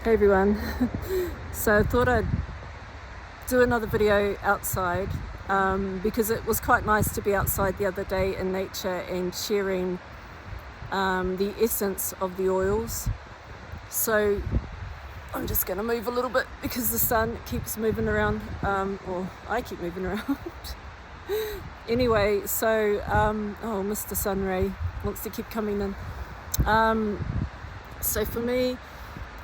Hey everyone. So I thought I'd do another video outside because it was quite nice to be outside the other day in nature and sharing the essence of the oils. So I'm just going to move a little bit because the sun keeps moving around, or I keep moving around. Anyway, so Mr. Sunray wants to keep coming in. So for me,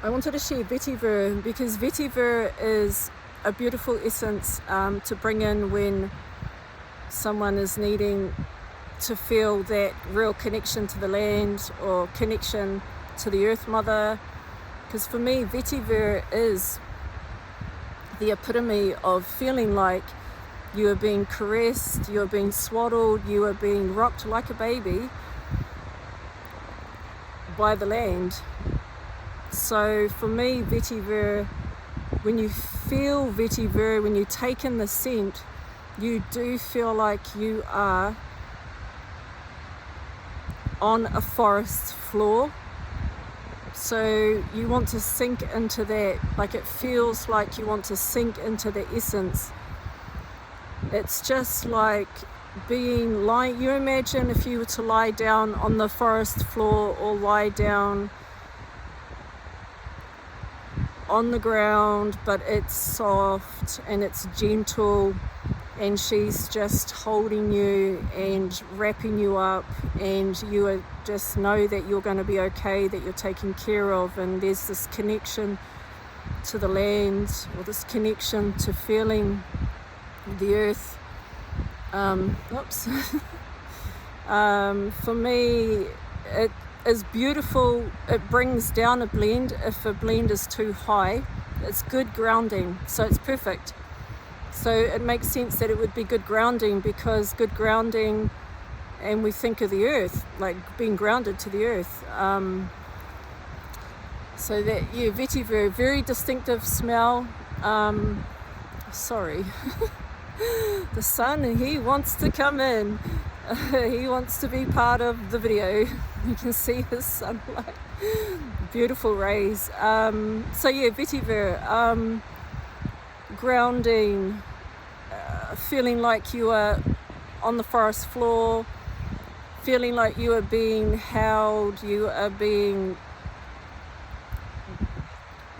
I wanted to share Vetiver because Vetiver is a beautiful essence to bring in when someone is needing to feel that real connection to the land or connection to the earth mother. Because for me, Vetiver is the epitome of feeling like you are being caressed, you are being swaddled, you are being rocked like a baby by the land. So for me, Vetiver, when you feel Vetiver, when you take in the scent, you do feel like you are on a forest floor. So you want to sink into that, like it feels like you want to sink into the essence. It's just like you imagine if you were to lie down on the forest floor or lie down on the ground, but it's soft and it's gentle and she's just holding you and wrapping you up, and you just know that you're going to be okay, that you're taken care of, and there's this connection to the land, or this connection to feeling the earth. For me, it is beautiful. It brings down a blend. If a blend is too high, it's good grounding, so it's perfect. So it makes sense that it would be good grounding, because good grounding, and we think of the earth, like being grounded to the earth. So that, yeah, Vetiver, very distinctive smell. Sorry. The sun, he wants to come in. He wants to be part of the video. You can see his sunlight, beautiful rays. So yeah, Vetiver, grounding, feeling like you are on the forest floor, feeling like you are being held, you are being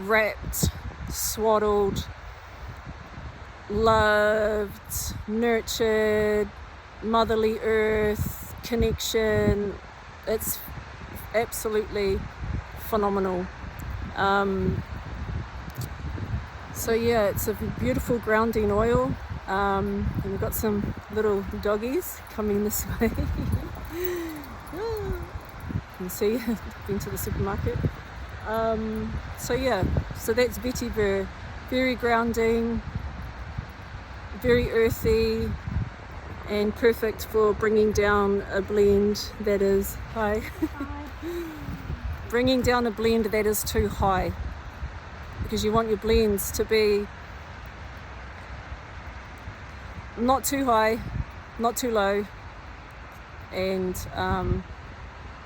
wrapped, swaddled, loved, nurtured, motherly earth connection. It's absolutely phenomenal. So yeah, it's a beautiful grounding oil, and we've got some little doggies coming this way. You can see, been to the supermarket. So yeah, so that's Vetiver, very grounding, very earthy, and perfect for bringing down a blend that is bringing down a blend that is too high, because you want your blends to be not too high, not too low, and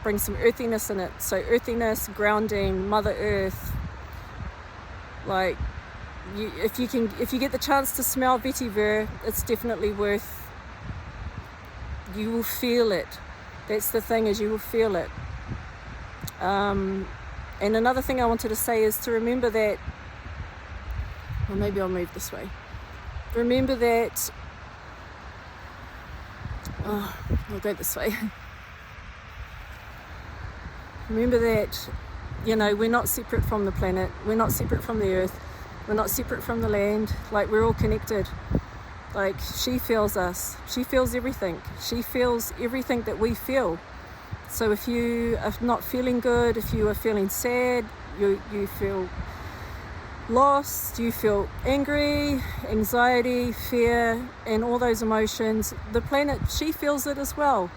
bring some earthiness in it. So earthiness, grounding, Mother Earth. Like if you get the chance to smell Vetiver, it's definitely worth. You will feel it. That's the thing, is you will feel it. And another thing I wanted to say is to remember that, or maybe I'll move this way. Remember that, I'll go this way. Remember that, we're not separate from the planet. We're not separate from the earth. We're not separate from the land. Like, we're all connected. Like, she feels us. She feels everything. She feels everything that we feel. So if you are not feeling good, if you are feeling sad, you feel lost, you feel angry, anxiety, fear, and all those emotions, the planet, she feels it as well.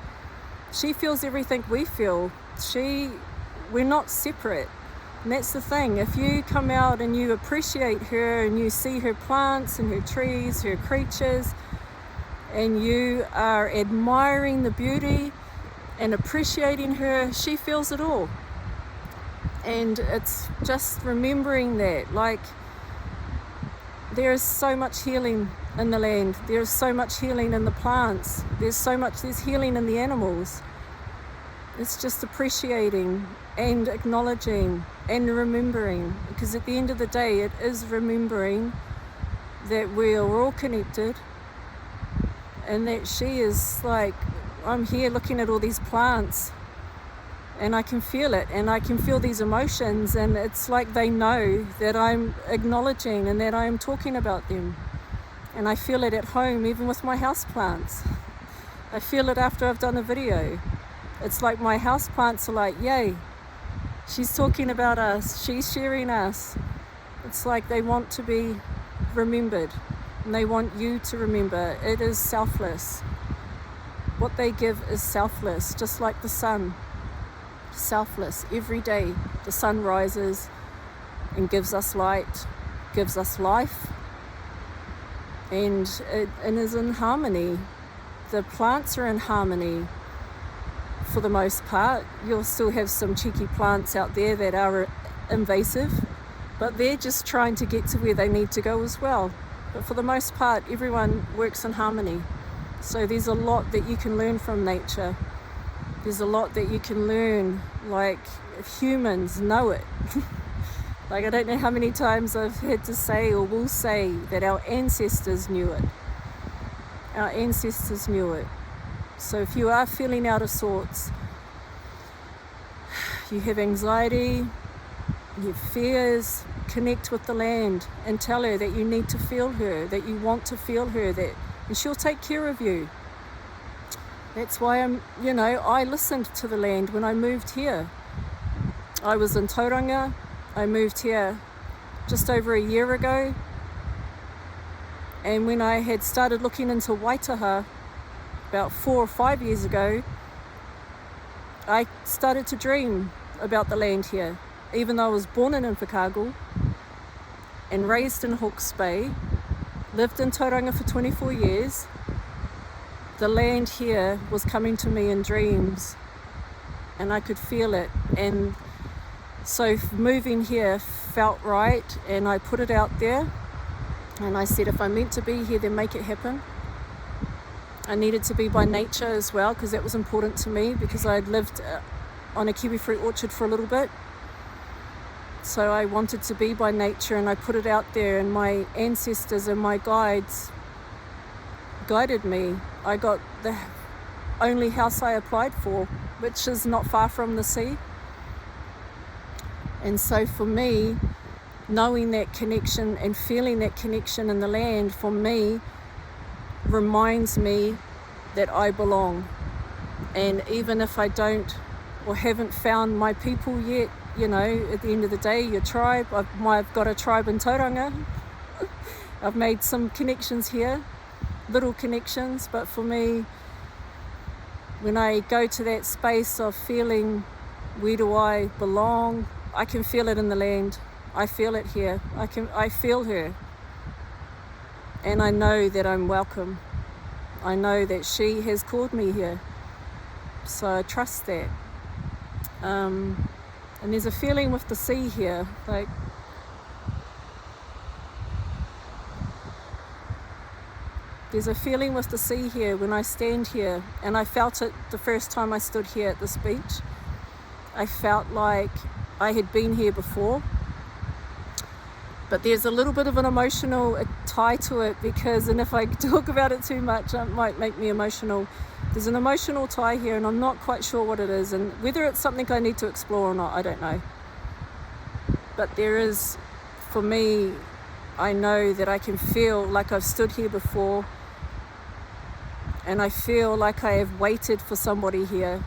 She feels everything we feel. We're not separate. And that's the thing. If you come out and you appreciate her and you see her plants and her trees, her creatures, and you are admiring the beauty and appreciating her, she feels it all. And it's just remembering that, like, there is so much healing in the land. There is so much healing in the plants. There's healing in the animals. It's just appreciating and acknowledging and remembering, because at the end of the day, it is remembering that we are all connected, and that she is like, I'm here looking at all these plants and I can feel it, and I can feel these emotions, and it's like they know that I'm acknowledging and that I'm talking about them. And I feel it at home, even with my houseplants. I feel it after I've done a video. It's like my houseplants are like, yay, she's talking about us, she's sharing us. It's like they want to be remembered, and they want you to remember. It is selfless. What they give is selfless, just like the sun. Selfless. Every day the sun rises and gives us light, gives us life, and it is in harmony. The plants are in harmony for the most part. You'll still have some cheeky plants out there that are invasive, but they're just trying to get to where they need to go as well. But for the most part, everyone works in harmony. So there's a lot that you can learn from nature. There's a lot that you can learn, like, humans know it. Like, I don't know how many times I've had to say or will say that our ancestors knew it. Our ancestors knew it. So if you are feeling out of sorts, you have anxiety, you have fears, connect with the land and tell her that you need to feel her, that you want to feel her, and she'll take care of you. That's why I listened to the land when I moved here. I was in Tauranga. I moved here just over a year ago. And when I had started looking into Waitaha about 4 or 5 years ago, I started to dream about the land here. Even though I was born in Invercargill and raised in Hawke's Bay, lived in Tauranga for 24 years, the land here was coming to me in dreams, and I could feel it. And so moving here felt right, and I put it out there, and I said, if I'm meant to be here, then make it happen. I needed to be by nature as well, because that was important to me, because I had lived on a kiwi fruit orchard for a little bit. So I wanted to be by nature, and I put it out there, and my ancestors and my guides guided me. I got the only house I applied for, which is not far from the sea. And so for me, knowing that connection and feeling that connection in the land, for me, reminds me that I belong. And even if I don't or haven't found my people yet, at the end of the day, your tribe, I've got a tribe in Tauranga. I've made some connections here, little connections, but for me, when I go to that space of feeling, where do I belong, I can feel it in the land. I feel it here. I feel her. And I know that I'm welcome. I know that she has called me here. So I trust that. And there's a feeling with the sea here, like, there's a feeling with the sea here when I stand here, and I felt it the first time I stood here at this beach. I felt like I had been here before, but there's a little bit of an emotional tie to it, and if I talk about it too much, it might make me emotional. There's an emotional tie here, and I'm not quite sure what it is, and whether it's something I need to explore or not, I don't know. But there is, for me, I know that I can feel like I've stood here before, and I feel like I have waited for somebody here.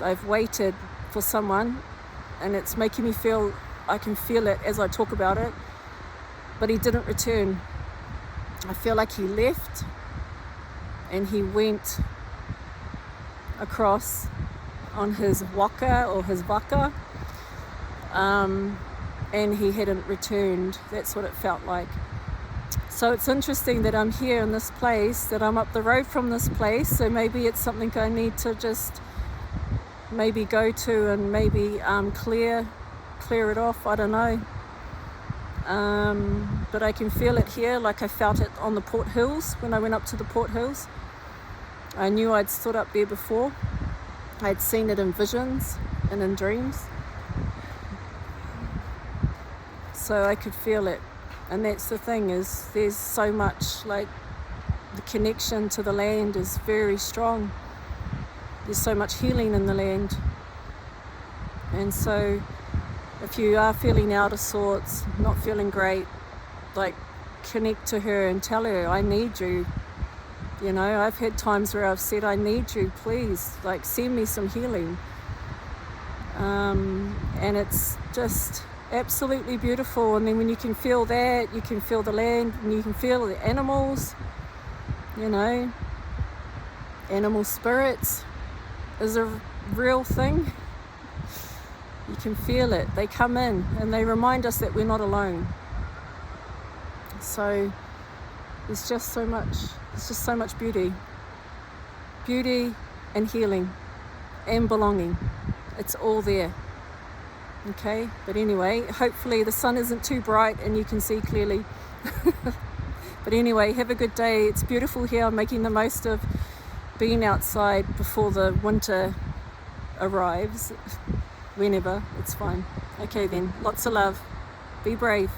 I've waited for someone, and it's making me feel, I can feel it as I talk about it, but he didn't return. I feel like he left, and he went across on his waka or his waka, and he hadn't returned. That's what it felt like. So it's interesting that I'm here in this place, that I'm up the road from this place, so maybe it's something I need to just maybe go to and maybe clear it off. I don't know. But I can feel it here, like I felt it on the Port Hills when I went up to the Port Hills. I knew I'd stood up there before. I'd seen it in visions and in dreams. So I could feel it. And that's the thing, is there's so much, like, the connection to the land is very strong. There's so much healing in the land. And so if you are feeling out of sorts, not feeling great, like, connect to her and tell her, I need you. You know, I've had times where I've said, I need you, please, like, send me some healing. And it's just absolutely beautiful. And then when you can feel that, you can feel the land, and you can feel the animals, you know. Animal spirits is a real thing. You can feel it. They come in and they remind us that we're not alone. So there's just so much beauty and healing and belonging. It's all there. Okay, but anyway, hopefully the sun isn't too bright and you can see clearly. But anyway, have a good day. It's beautiful here. I'm making the most of being outside before the winter arrives. Whenever, it's fine. Okay then, lots of love. Be brave.